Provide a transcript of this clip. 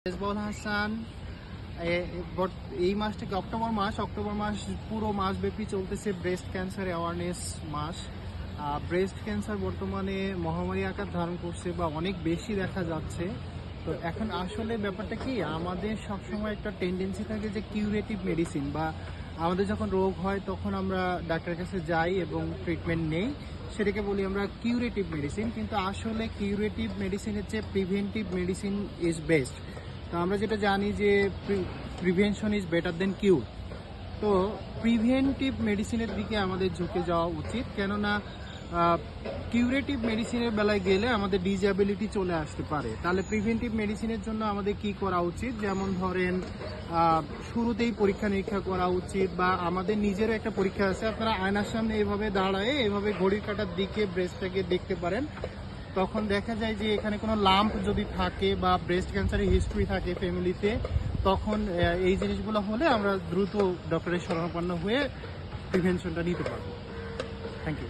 মেজবাউল হাসান। এই মাসটাকে অক্টোবর মাস পুরো মাসব্যাপী চলতেছে ব্রেস্ট ক্যান্সার অ্যাওয়ারনেস মাস। ব্রেস্ট ক্যান্সার বর্তমানে মহামারী আকার ধারণ করছে বা অনেক বেশি দেখা যাচ্ছে। তো এখন আসলে ব্যাপারটা কি, আমাদের সবসময় একটা টেন্ডেন্সি থাকে যে কিউরেটিভ মেডিসিন, বা আমাদের যখন রোগ হয় তখন আমরা ডাক্তারের কাছে যাই এবং ট্রিটমেন্ট নেই, সেটাকে বলি আমরা কিউরেটিভ মেডিসিন। কিন্তু আসলে কিউরেটিভ মেডিসিনের চেয়ে প্রিভেন্টিভ মেডিসিন ইজ বেস্ট। তো আমরা যেটা জানি যে প্রিভেনশন ইজ বেটার দেন কিউর। তো প্রিভেন্টিভ মেডিসিনের দিকে আমাদের ঝুঁকে যাওয়া উচিত, কেননা কিউরেটিভ মেডিসিনের বেলায় গেলে আমাদের ডিসএবিলিটি চলে আসতে পারে। তাহলে প্রিভেন্টিভ মেডিসিনের জন্য আমাদের কি করা উচিত, যেমন ধরেন শুরুতেই পরীক্ষা নিরীক্ষা করা উচিত, বা আমাদের নিজেরও একটা পরীক্ষা আছে। আপনারা আয়নার সামনে এভাবে দাঁড়ায় এভাবে ঘড়ির কাঁটার দিকে ব্রেস্টটাকে দেখতে পারেন। তখন দেখা যায় যে এখানে কোনো লাম্প যদি থাকে বা ব্রেস্ট ক্যান্সারের হিস্ট্রি থাকে ফ্যামিলিতে, তখন এই জিনিসগুলো হলে আমরা দ্রুত ডক্টরের শরণাপন্ন হয়ে প্রিভেনশনটা নিতে পারবো। Thank you.